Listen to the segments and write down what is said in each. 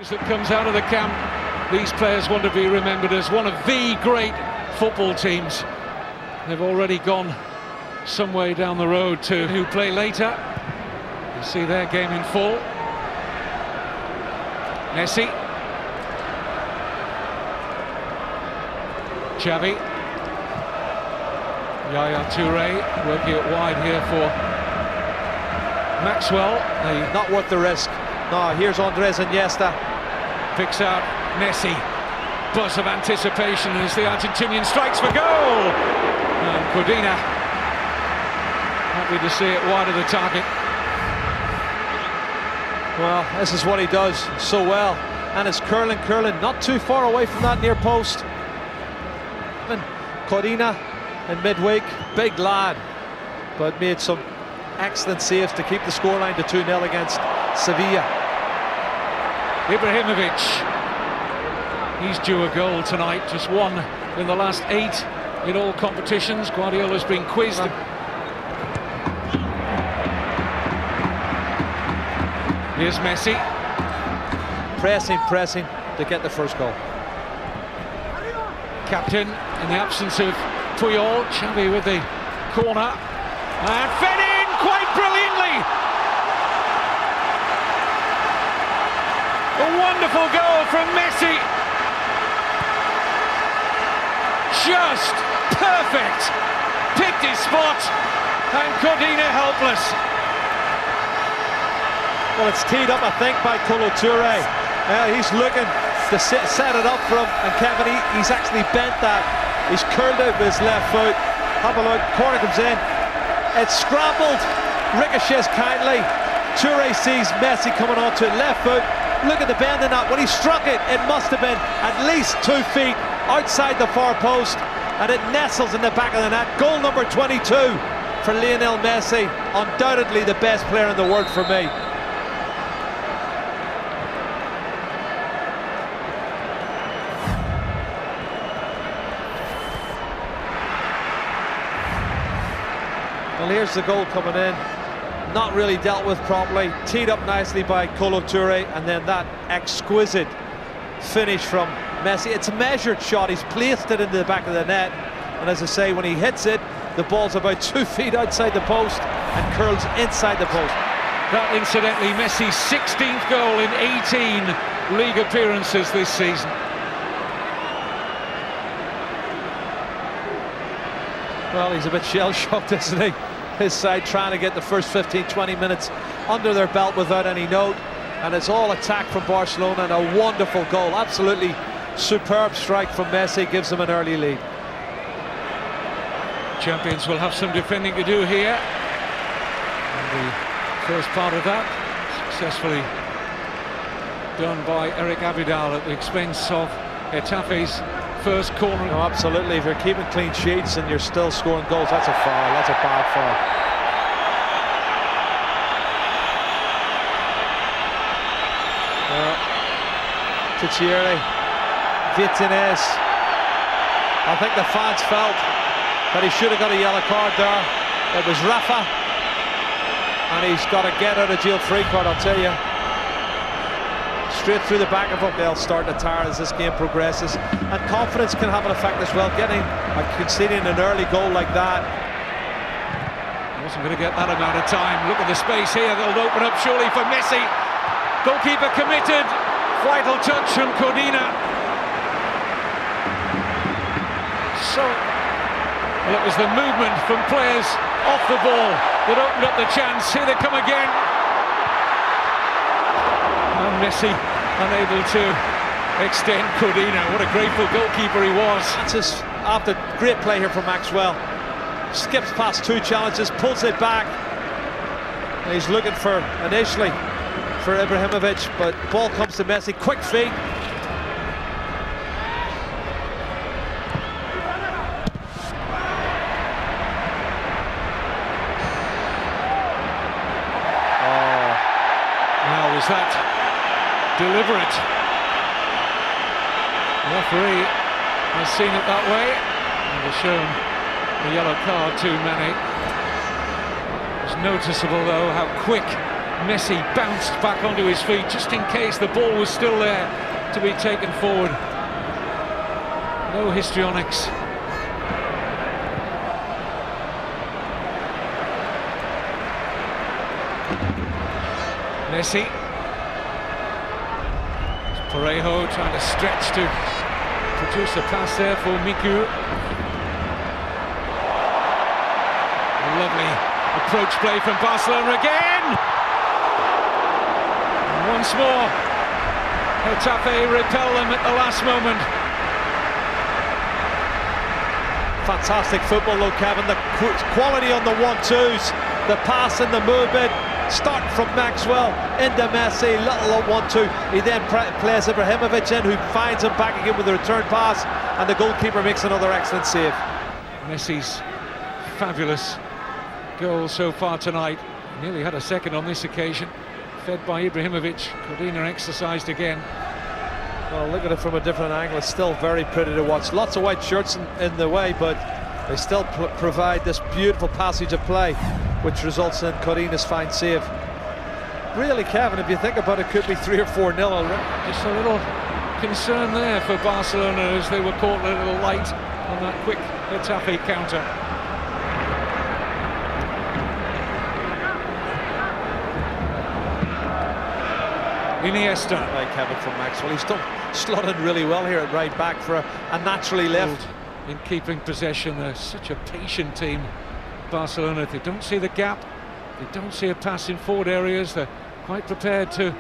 That comes out of the camp. These players want to be remembered as one of the great football teams. They've already gone some way down the road to who play later. You see their game in full. Messi, Xavi, Yaya Toure working it wide here for Maxwell. Not worth the risk. No, here's Andres Iniesta. Picks out Messi. Buzz of anticipation as the Argentinian strikes for goal. And Codina happy to see it wide of the target. Well, this is what he does so well. And it's curling, not too far away from that near post. And Codina in midweek, big lad, but made some excellent saves to keep the scoreline to 2-0 against Sevilla. Ibrahimovic, he's due a goal tonight, just one in the last 8 in all competitions. Guardiola's been quizzed. Here's Messi. Pressing to get the first goal. Captain in the absence of Puyol. Xavi with the corner. And fed in quite brilliantly. A wonderful goal from Messi. Just perfect. Picked his spot. And Codina helpless. Well, it's teed up, I think, by Kolo Toure. He's looking to set it up for him, and Kevin, he's actually bent that. He's curled out with his left foot. Have a look, corner comes in. It's scrambled, ricochets kindly. Toure sees Messi coming onto it, left foot. Look at the bend in that. When he struck it, it must have been at least 2 feet outside the far post, and it nestles in the back of the net. Goal number 22 for Lionel Messi. Undoubtedly the best player in the world for me. Well, here's the goal coming in. Not really dealt with properly. Teed up nicely by Kolo Toure, and then that exquisite finish from Messi. It's a measured shot. He's placed it into the back of the net, and as I say, when he hits it, the ball's about 2 feet outside the post and curls inside the post. That, incidentally, Messi's 16th goal in 18 league appearances this season. Well, he's a bit shell-shocked, isn't he? His side trying to get the first 15-20 minutes under their belt without any note, and it's all attack from Barcelona, and a wonderful goal. Absolutely superb strike from Messi gives them an early lead. Champions will have some defending to do here. And the first part of that successfully done by Eric Abidal at the expense of Getafe's first corner. No, absolutely. If you're keeping clean sheets and you're still scoring goals, that's a foul. That's a bad foul. Tichiere, Vitines. I think the fans felt that he should have got a yellow card there. It was Rafa, and he's got a get out of jail free card, I'll tell you. Straight through the back of him. They'll start to tire as this game progresses, and confidence can have an effect as well. Conceding an early goal like that. Wasn't going to get that amount of time. Look at the space here. They'll open up surely for Messi. Goalkeeper committed. Vital touch from Codina. Well, it was the movement from players off the ball that opened up the chance. Here they come again. And Messi unable to extend Codina. What a grateful goalkeeper he was. Francis, after great play here from Maxwell, skips past 2 challenges, pulls it back. And he's looking for, initially, for Ibrahimovic, but ball comes to Messi, quick feet. Now was that deliberate? The referee has seen it that way and has shown the yellow card to Mane. It's noticeable though how quick Messi bounced back onto his feet just in case the ball was still there to be taken forward. No histrionics. Messi. Parejo trying to stretch to produce a pass there for Pique. Lovely approach play from Barcelona again! And once more, Getafe repel them at the last moment. Fantastic football though, Kevin. The quality on the 1-2s, the pass and the movement, starting from Maxwell into Messi, little 1-2. He then plays Ibrahimovic in, who finds him back again with the return pass, and the goalkeeper makes another excellent save. Messi's fabulous goal so far tonight. Nearly had a second on this occasion, fed by Ibrahimovic. Codina exercised again. Well, look at it from a different angle. It's still very pretty to watch. Lots of white shirts in the way, but they still provide this beautiful passage of play, which results in Codina's fine save. Really, Kevin, if you think about it, could be 3 or 4-0 already. Just a little concern there for Barcelona as they were caught a little light on that quick Getafe counter. Iniesta. Right, Kevin, from Maxwell. He's done slotted really well here at right back for a naturally left. In keeping possession, they're such a patient team, Barcelona. If they don't see the gap, they don't see a pass in forward areas, they're quite prepared to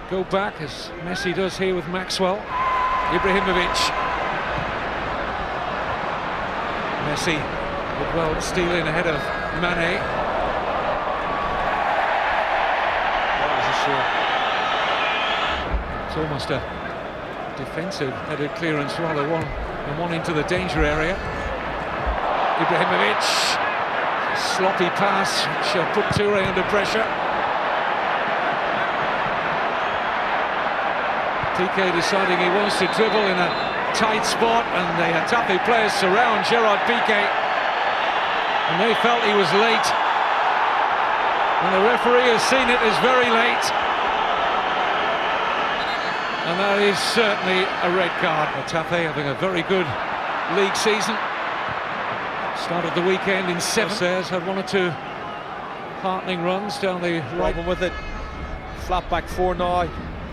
go back, as Messi does here with Maxwell. Ibrahimovic. Messi would well steal in ahead of Mane. That was a shame. It's almost a defensive headed clearance rather than one into the danger area. Ibrahimovic, sloppy pass which put Toure under pressure. Pique deciding he wants to dribble in a tight spot, and the Getafe players surround Gerard Pique, and they felt he was late, and the referee has seen it as very late, and that is certainly a red card. Getafe having a very good league season. Started the weekend in 7th. Had 1 or 2 heartening runs down the right. Problem with it. Flat back 4 now.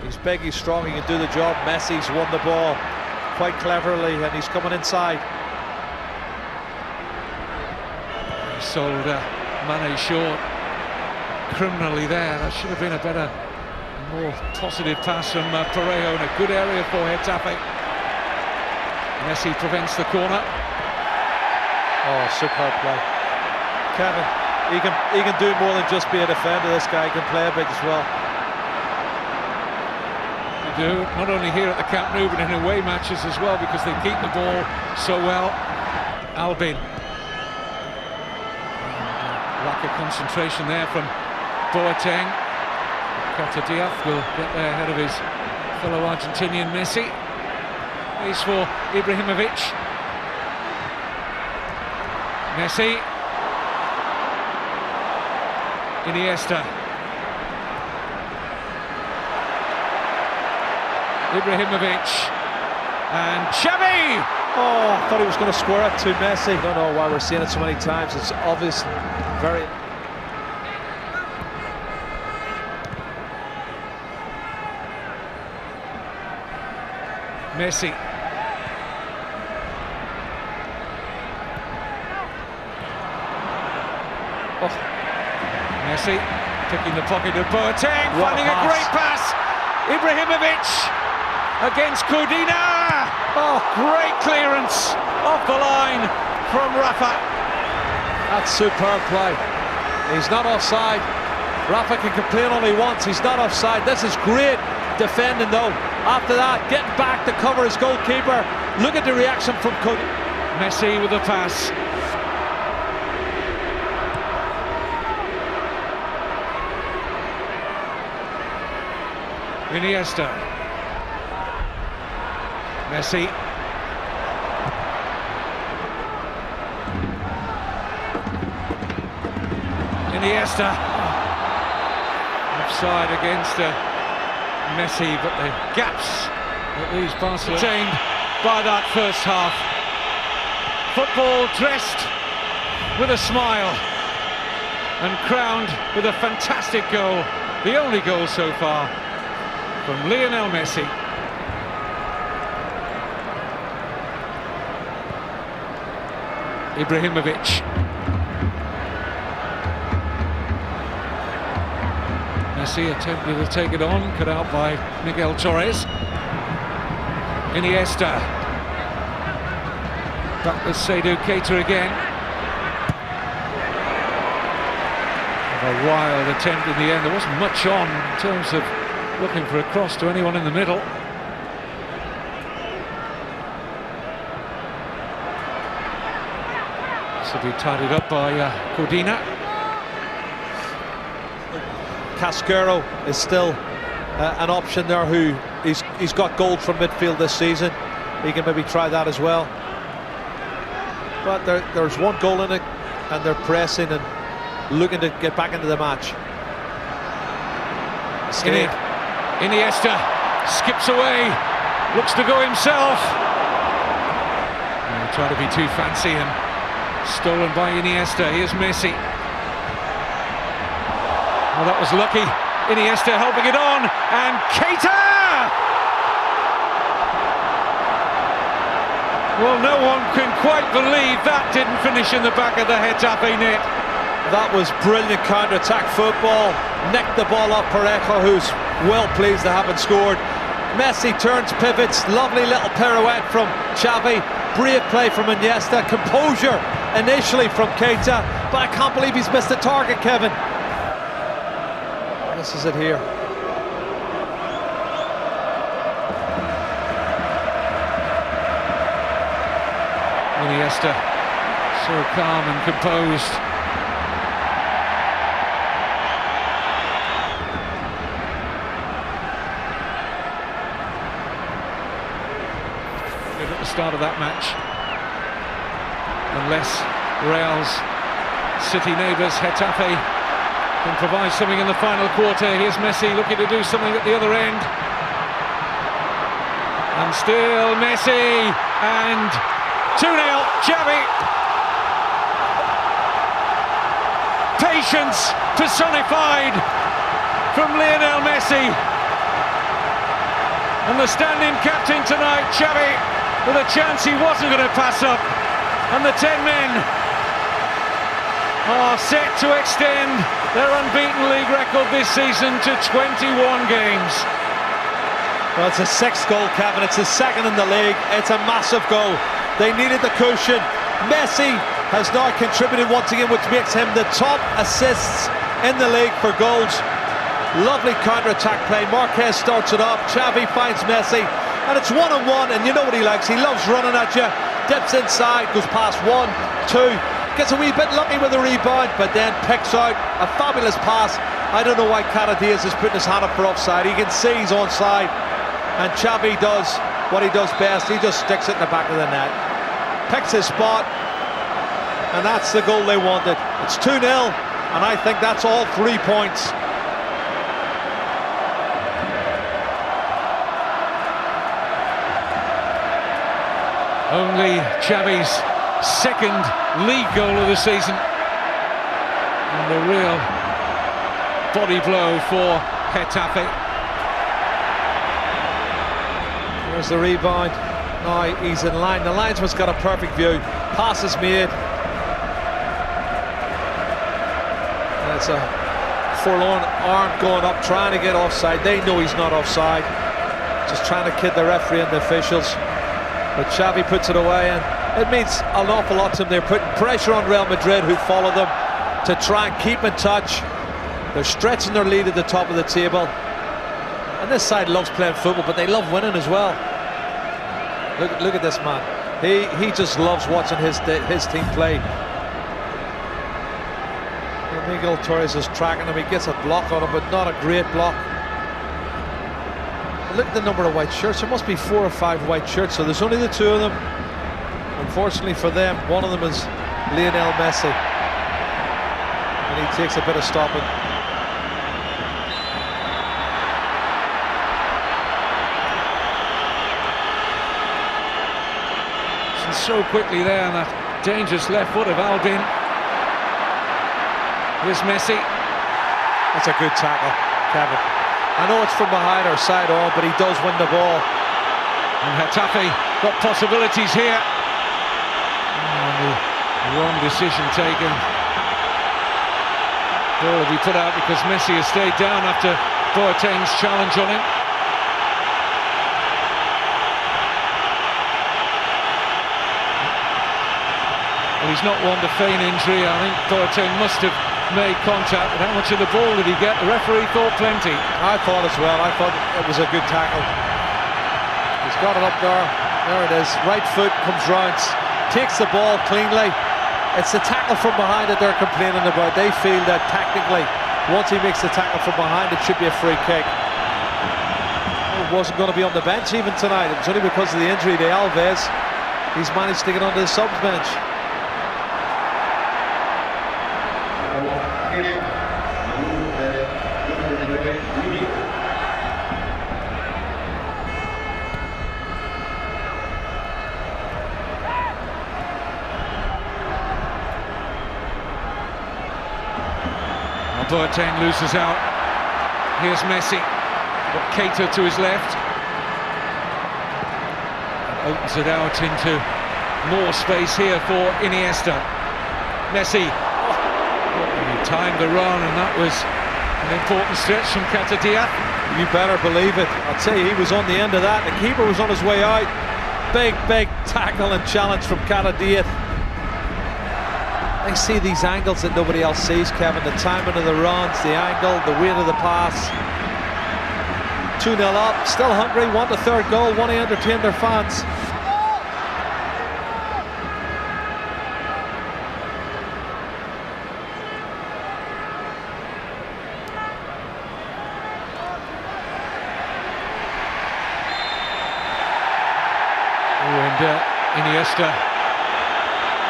He's big, he's strong, he can do the job. Messi's won the ball quite cleverly, and he's coming inside. He sold Mane short criminally there. That should have been a better, more positive pass from Parejo in a good area for Getafe. Messi prevents the corner. Oh, superb play. Kevin, he can do more than just be a defender. This guy can play a bit as well. They do, not only here at the Camp Nou, but in away matches as well, because they keep the ball so well. Albin. Lack of concentration there from Boateng. Diaz will get there ahead of his fellow Argentinian Messi. Ace for Ibrahimovic. Messi. Iniesta. Ibrahimovic. And Xavi! Oh, I thought he was going to square it to Messi. I don't know why we're seeing it so many times. It's obvious, very... Messi. Oh. Messi picking the pocket of Boateng, finding a great pass. Ibrahimovic against Codina. Oh, great clearance off the line from Rafa. That's superb play. He's not offside. Rafa can complain all he wants. He's not offside. This is great defending though. After that, getting back to cover his goalkeeper. Look at the reaction from Codina. Messi with the pass. Iniesta. Messi. Iniesta. side against Messi, but the gaps that these Barcelona attained by that first half. Football dressed with a smile and crowned with a fantastic goal, the only goal so far from Lionel Messi. Ibrahimovic. Messi attempted to take it on, cut out by Miguel Torres. Iniesta. Back with Seydou Keita again. A wild attempt in the end. There wasn't much on in terms of looking for a cross to anyone in the middle. This will be tidied up by Codina. Casquero is still an option there, who he's got gold from midfield this season. He can maybe try that as well. But there's one goal in it, and they're pressing and looking to get back into the match. Iniesta skips away, looks to go himself. Try to be too fancy and stolen by Iniesta. Here's Messi. Well, that was lucky. Iniesta helping it on, and Keita! Well, no one can quite believe that didn't finish in the back of the Getafe net. That was brilliant counter-attack football. Necked the ball off Parejo, who's well pleased to have it scored. Messi turns, pivots, lovely little pirouette from Xavi. Brave play from Iniesta, composure initially from Keita, but I can't believe he's missed the target, Kevin. This is it here. Iniesta, so calm and composed. Good at the start of that match. Unless Real's city neighbours, Getafe, can provide something in the final quarter. Here's Messi looking to do something at the other end. And still Messi, and 2-0, Xavi. Patience personified from Lionel Messi. And the standing captain tonight, Xavi, with a chance he wasn't going to pass up. And the 10 men are set to extend their unbeaten league record this season to 21 games. Well, it's a sixth goal, Kevin. It's the second in the league. It's a massive goal. They needed the cushion. Messi has now contributed once again, which makes him the top assists in the league for goals. Lovely counter-attack play. Marquez starts it off. Xavi finds Messi, and it's one-on-one, and you know what he likes. He loves running at you. Dips inside, goes past 1, 2, gets a wee bit lucky with the rebound, but then picks out a fabulous pass. I don't know why Caradias is putting his hand up for offside. He can see he's onside, and Xavi does what he does best. He just sticks it in the back of the net, picks his spot, and that's the goal they wanted. It's 2-0, and I think that's all 3 points. Only Xavi's second league goal of the season, and a real body blow for Getafe. There's the rebound. Now he's in line. The linesman's got a perfect view. Pass is made. And it's a forlorn arm going up, trying to get offside. They know he's not offside. Just trying to kid the referee and the officials. But Xavi puts it away, and it means an awful lot to them. They're putting pressure on Real Madrid, who follow them, to try and keep in touch. They're stretching their lead at the top of the table. And this side loves playing football, but they love winning as well. Look at this man. He just loves watching his team play. And Miguel Torres is tracking him. He gets a block on him, but not a great block. Look at the number of white shirts. There must be 4 or 5 white shirts, so there's only the 2 of them. Unfortunately for them, one of them is Lionel Messi, and he takes a bit of stopping. position so quickly there, and that dangerous left foot of Albin. Here's Messi. That's a good tackle, Kevin. I know it's from behind or side on, but he does win the ball. And Getafe got possibilities here. Oh, the wrong decision taken. Ball will be put out because Messi has stayed down after Boateng's challenge on him. Well, he's not one to feign injury. I think Boateng must have made contact, but how much of the ball did he get? The referee thought plenty. I thought as well. I thought it was a good tackle. He's got it up there. There it is. Right foot comes round, takes the ball cleanly. It's the tackle from behind that they're complaining about. They feel that technically, once he makes the tackle from behind, it should be a free kick. It wasn't going to be on the bench even tonight. It was only because of the injury to Alves. He's managed to get onto the subs bench. Boateng loses out. Here's Messi. Got Keita to his left. And opens it out into more space here for Iniesta. Messi. He timed the run, and that was an important stretch from Diaz. You better believe it. I'd say he was on the end of that. The keeper was on his way out. Big tackle and challenge from Diaz. I see these angles that nobody else sees, Kevin. The timing of the runs, the angle, the weight of the pass. 2-0 up, still hungry, want a third goal, want to entertain their fans. Iniesta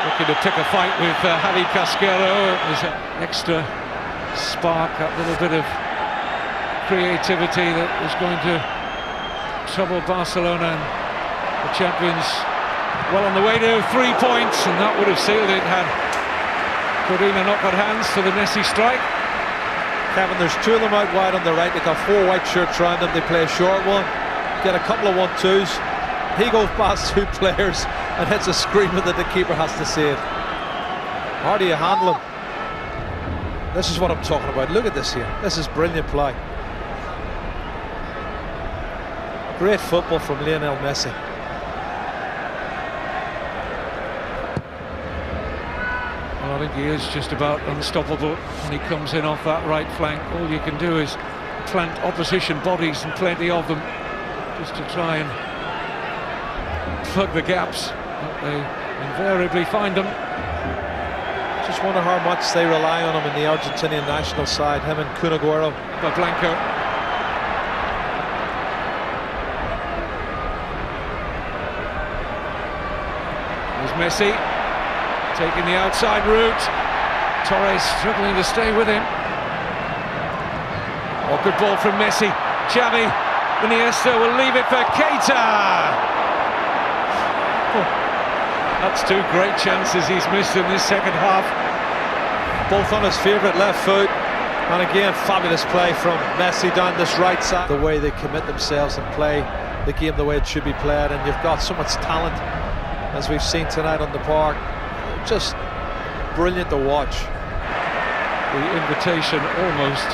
looking to pick a fight with Javi Casquero. There's an extra spark, that little bit of creativity that was going to trouble Barcelona, and the champions well on the way to 3 points, and that would have sealed it had Corina not got hands for the Messi strike. Kevin, there's two of them out wide on the right. They've got 4 white shirts around them. They play a short one, get a couple of 1-2s. He goes past 2 players and hits a screamer that the keeper has to save. How do you handle him? This is what I'm talking about. Look at this here. This is brilliant play. Great football from Lionel Messi. Well, I think he is just about unstoppable when he comes in off that right flank. All you can do is plant opposition bodies, and plenty of them, just to try and plug the gaps. They invariably find them. Just wonder how much they rely on him in the Argentinian national side, him and Kun Agüero. Blanco. There's Messi taking the outside route. Torres struggling to stay with him. Oh, good ball from Messi. Xavi. Iniesta will leave it for Keita. That's 2 great chances he's missed in this second half. Both on his favourite left foot. And again, fabulous play from Messi down this right side. The way they commit themselves and play the game the way it should be played. And you've got so much talent, as we've seen tonight on the park. Just brilliant to watch. The invitation almost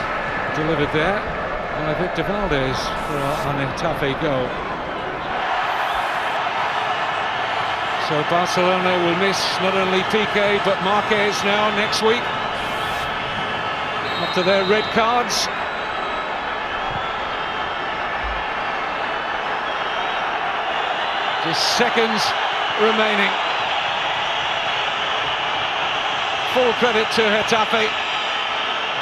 delivered there by Victor Valdez for an Getafe goal. So Barcelona will miss not only Pique but Marquez now next week after their red cards. Just seconds remaining. Full credit to Getafe.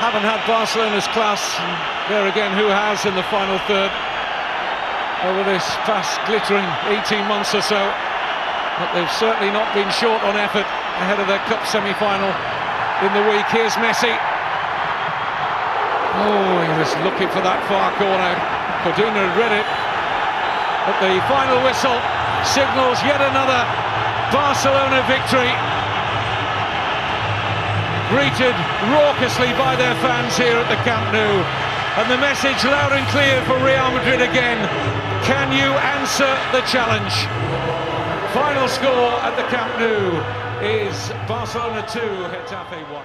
Haven't had Barcelona's class, and there again, who has in the final third over this past glittering 18 months or so. But they've certainly not been short on effort ahead of their cup semi-final in the week. Here's Messi. Oh, he was looking for that far corner. Codina had read it. But the final whistle signals yet another Barcelona victory, greeted raucously by their fans here at the Camp Nou, and the message loud and clear for Real Madrid again: can you answer the challenge? Final score at the Camp Nou is Barcelona 2, Getafe 1.